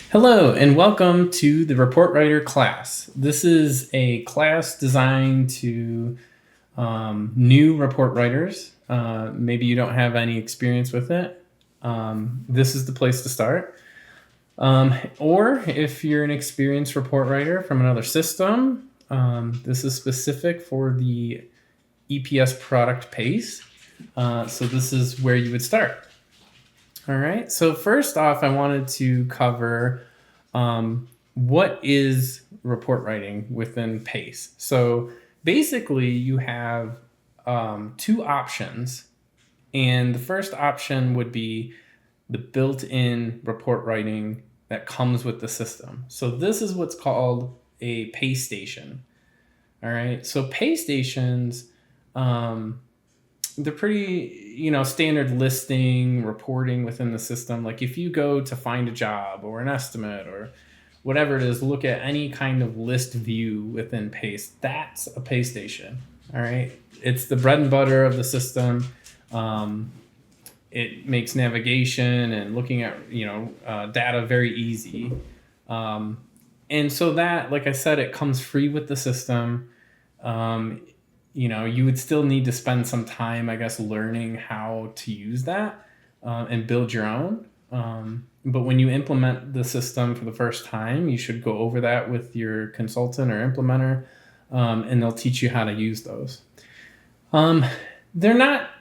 Hello and welcome to the Report Writer class. This is a class designed to new report writers. Maybe you don't have any experience with it. This is the place to start. Or if you're an experienced report writer from another system, this is specific for the ePS product Pace. So this is where you would start. All right. So first off, I wanted to cover what is report writing within Pace. So basically, you have two options, and the first option would be the built-in report writing that comes with the system. So this is what's called a Pace station. All right. So Pace stations. They're pretty, standard listing, reporting within the system. Like if you go to find a job or an estimate or whatever it is, look at any kind of list view within Pace, that's a Pace station. All right. It's the bread and butter of the system. It makes navigation and looking at, data very easy. And so that, like I said, it comes free with the system. You would still need to spend some time, I guess, learning how to use that and build your own. But when you implement the system for the first time, you should go over that with your consultant or implementer, and they'll teach you how to use those. They're not,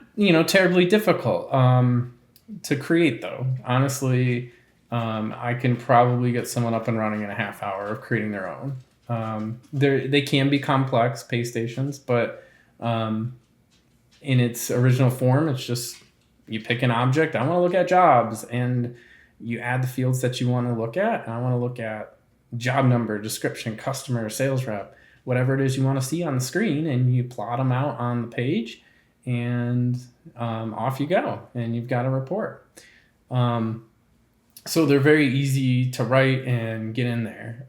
terribly difficult to create, though. Honestly, I can probably get someone up and running in a half hour of creating their own. They can be complex Pace stations, but in its original form, it's just you pick an object. I want to look at jobs, and you add the fields that you want to look at. I want to look at job number, description, customer, sales rep, whatever it is you want to see on the screen, and you plot them out on the page, and off you go, and you've got a report. So they're very easy to write and get in there.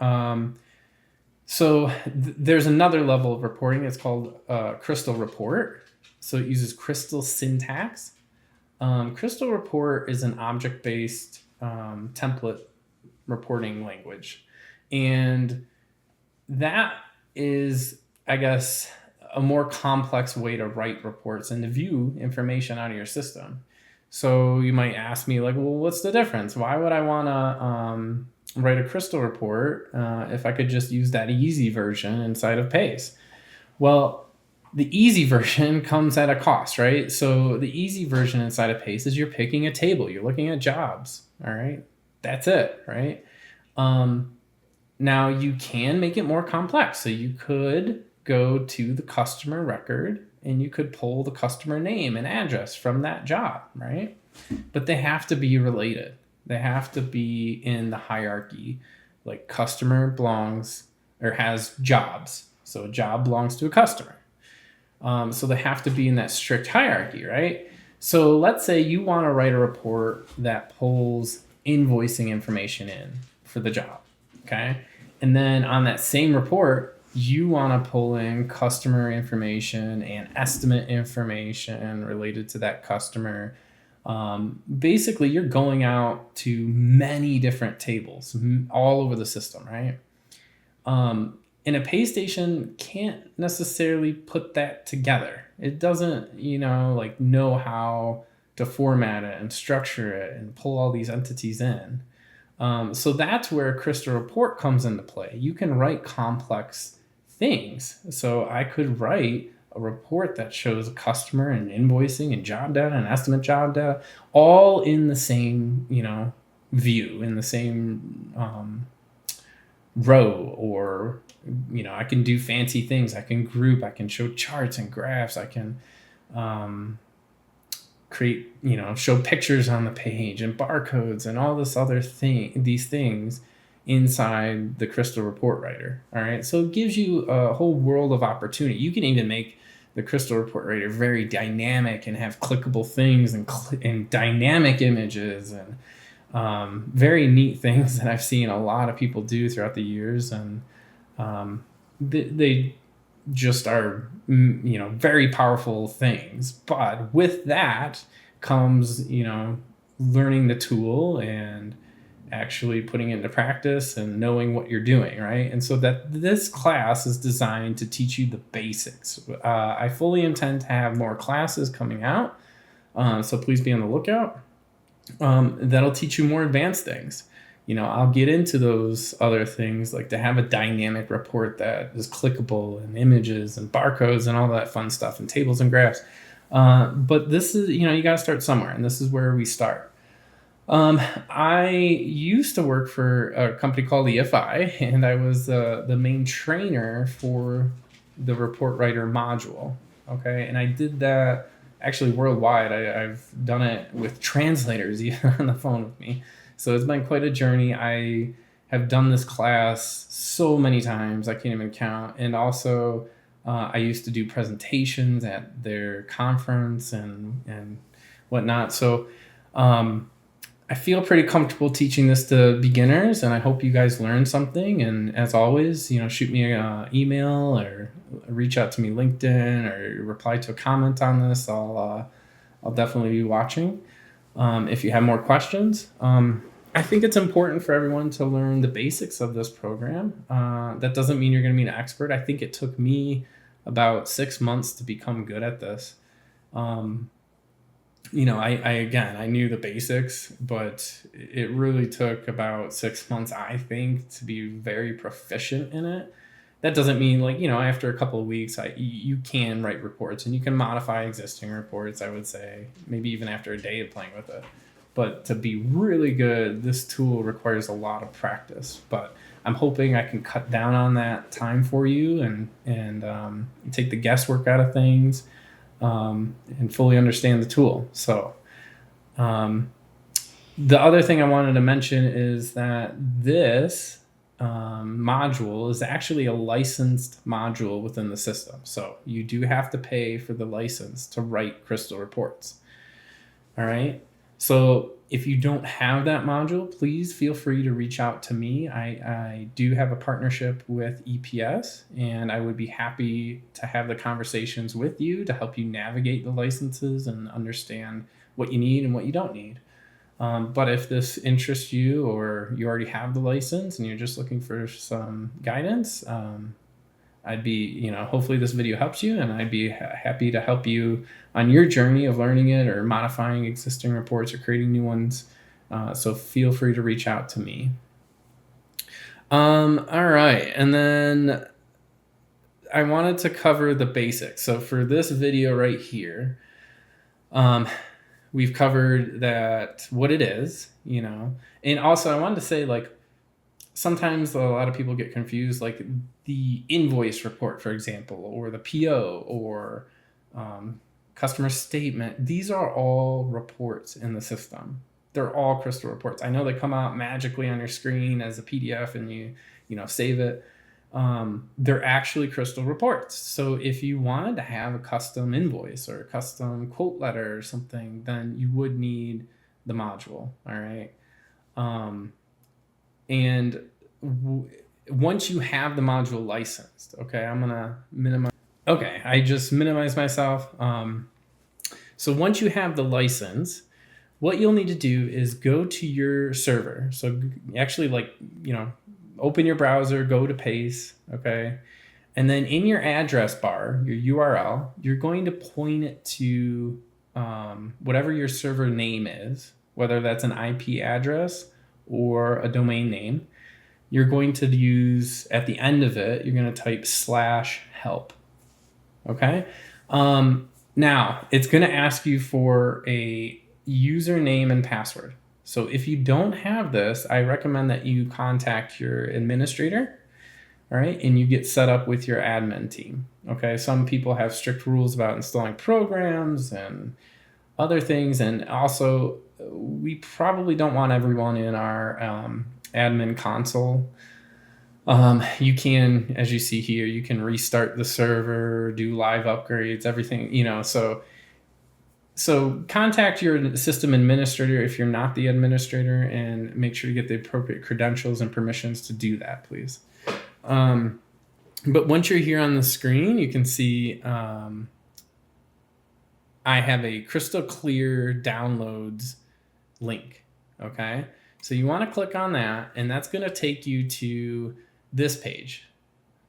So there's another level of reporting. It's called Crystal Report. So it uses Crystal syntax. Crystal Report is an object-based template reporting language. And that is, I guess, a more complex way to write reports and to view information out of your system. So you might ask me, like, well, what's the difference? Why would I want to write a Crystal report if I could just use that easy version inside of Pace? Well, the easy version comes at a cost, right? So the easy version inside of Pace is you're picking a table, you're looking at jobs, all right? That's it, right? Now you can make it more complex. So you could go to the customer record and you could pull the customer name and address from that job, right? But they have to be related. They have to be in the hierarchy. Like customer belongs or has jobs. So a job belongs to a customer. So they have to be in that strict hierarchy, right? So let's say you want to write a report that pulls invoicing information in for the job, okay? And then on that same report, you want to pull in customer information and estimate information related to that customer. Basically, you're going out to many different tables all over the system, right? And a Pace station can't necessarily put that together. It doesn't, know how to format it and structure it and pull all these entities in. So that's where Crystal Report comes into play. You can write complex things. So I could write a report that shows a customer and invoicing and job data and estimate job data all in the same, view, in the same row. Or, I can do fancy things. I can group, I can show charts and graphs. I can create, show pictures on the page and barcodes and all this other these things inside the Crystal Report Writer. All right. So it gives you a whole world of opportunity. You can even make the Crystal Report Writer very dynamic and have clickable things and dynamic images and very neat things that I've seen a lot of people do throughout the years. And they just are, very powerful things. But with that comes, learning the tool and actually putting into practice and knowing what you're doing, right? And so that this class is designed to teach you the basics. I fully intend to have more classes coming out, so please be on the lookout. That'll teach you more advanced things. I'll get into those other things, like to have a dynamic report that is clickable and images and barcodes and all that fun stuff and tables and graphs. But this is, you got to start somewhere, and this is where we start. I used to work for a company called EFI, and I was the main trainer for the report writer module. Okay, and I did that actually worldwide. I've done it with translators even on the phone with me. So it's been quite a journey. I have done this class so many times I can't even count. And also, I used to do presentations at their conference and whatnot. So I feel pretty comfortable teaching this to beginners, and I hope you guys learn something. And as always, shoot me an email or reach out to me LinkedIn or reply to a comment on this. I'll definitely be watching. If you have more questions, I think it's important for everyone to learn the basics of this program. That doesn't mean you're going to be an expert. I think it took me about 6 months to become good at this. I knew the basics, but it really took about 6 months, I think, to be very proficient in it. That doesn't mean after a couple of weeks, you can write reports and you can modify existing reports, I would say, maybe even after a day of playing with it. But to be really good, this tool requires a lot of practice. But I'm hoping I can cut down on that time for you and take the guesswork out of things. And fully understand the tool. So the other thing I wanted to mention is that this module is actually a licensed module within the system. So you do have to pay for the license to write Crystal reports. All right. So if you don't have that module, please feel free to reach out to me. I do have a partnership with ePS, and I would be happy to have the conversations with you to help you navigate the licenses and understand what you need and what you don't need. But if this interests you, or you already have the license and you're just looking for some guidance, I'd be, hopefully this video helps you, and I'd be happy to help you on your journey of learning it or modifying existing reports or creating new ones. So feel free to reach out to me. All right. And then I wanted to cover the basics. So for this video right here, we've covered what it is, and also I wanted to say, sometimes a lot of people get confused, like the invoice report, for example, or the PO or customer statement. These are all reports in the system. They're all Crystal reports. I know they come out magically on your screen as a PDF and you save it. They're actually Crystal reports. So if you wanted to have a custom invoice or a custom quote letter or something, then you would need the module. All right. And once you have the module licensed, okay, I'm going to minimize. Okay, I just minimized myself. So once you have the license, what you'll need to do is go to your server. So actually, open your browser, go to Pace, okay? And then in your address bar, your URL, you're going to point it to whatever your server name is, whether that's an IP address or a domain name. You're going to use, at the end of it, you're going to type /help. Okay. Now it's going to ask you for a username and password. So if you don't have this, I recommend that you contact your administrator, all right, and you get set up with your admin team. Okay. Some people have strict rules about installing programs and other things. And also, we probably don't want everyone in our admin console. You can, as you see here, you can restart the server, do live upgrades, everything, so contact your system administrator if you're not the administrator, and make sure you get the appropriate credentials and permissions to do that, please. But once you're here on the screen, you can see I have a Crystal Clear downloads link. Okay. So you want to click on that, and that's going to take you to this page.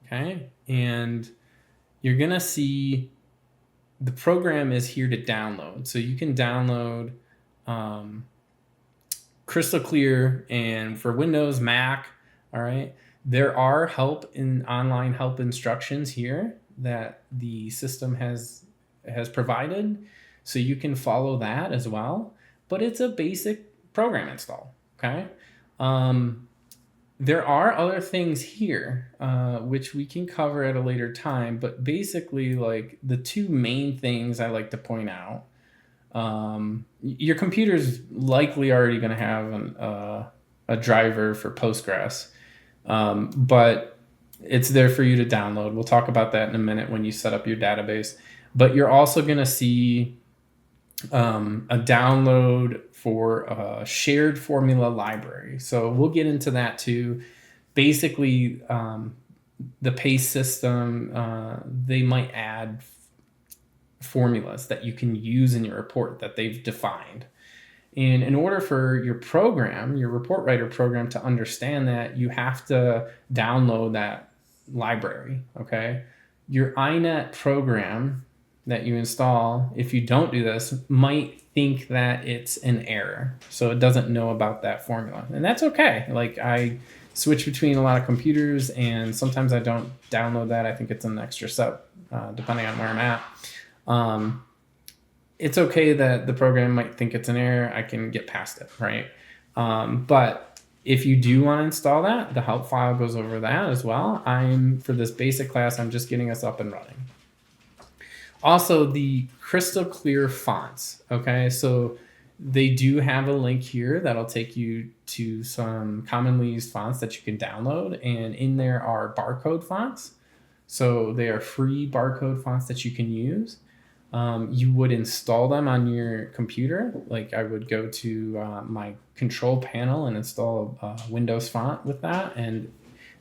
Okay. And you're going to see the program is here to download. So you can download crystal clear, and for Windows, Mac. All right. There are online help instructions here that the system has provided. So you can follow that as well, but it's a basic program install. Okay. There are other things here, which we can cover at a later time, but basically like the two main things I like to point out, your computer's likely already going to have a driver for Postgres, but it's there for you to download. We'll talk about that in a minute when you set up your database, but you're also going to see a download for a shared formula library. So we'll get into that too. Basically, the Pace system, they might add formulas that you can use in your report that they've defined. And in order for your program, your report writer program, to understand that, you have to download that library. Okay. Your iNet program that you install, if you don't do this, might think that it's an error. So it doesn't know about that formula. And that's okay. Like, I switch between a lot of computers, and sometimes I don't download that. I think it's an extra step, depending on where I'm at. It's okay that the program might think it's an error. I can get past it, right? But if you do want to install that, the help file goes over that as well. For this basic class, I'm just getting us up and running. Also, the crystal clear fonts. Okay, so they do have a link here that'll take you to some commonly used fonts that you can download, and in there are barcode fonts. So they are free barcode fonts that you can use. You would install them on your computer. Like, I would go to my control panel and install a Windows font with that, and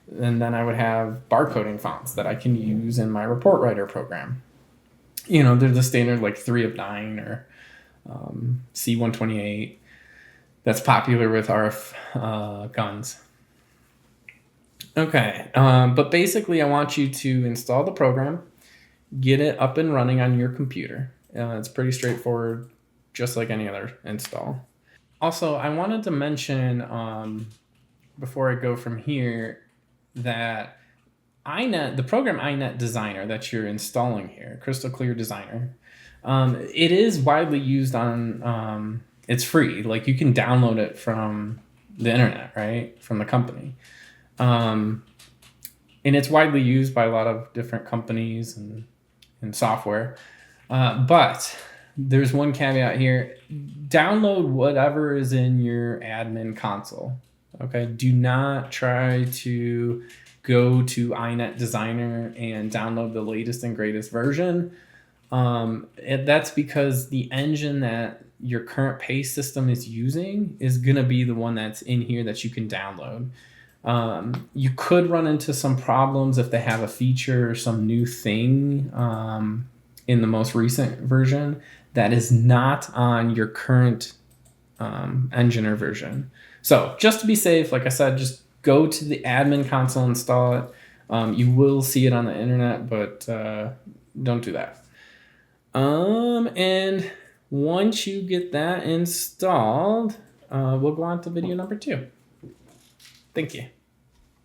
then I would have barcoding fonts that I can use in my report writer program. You know, they're the standard like 3 of 9 or C128. That's popular with RF guns. Okay, but basically I want you to install the program, get it up and running on your computer. It's pretty straightforward, just like any other install. Also, I wanted to mention, before I go from here, that the program iNet Designer that you're installing here, Crystal Clear Designer, it is widely used on, it's free. Like, you can download it from the internet, right? From the company. And it's widely used by a lot of different companies and software. But there's one caveat here. Download whatever is in your admin console. Okay. Do not try to go to iNet Designer and download the latest and greatest version. That's because the engine that your current Pace system is using is going to be the one that's in here that you can download. You could run into some problems if they have a feature or some new thing in the most recent version that is not on your current engine or version. So just to be safe, like I said, just go to the admin console, install it. You will see it on the internet, but don't do that. And once you get that installed, we'll go on to video number 2. Thank you.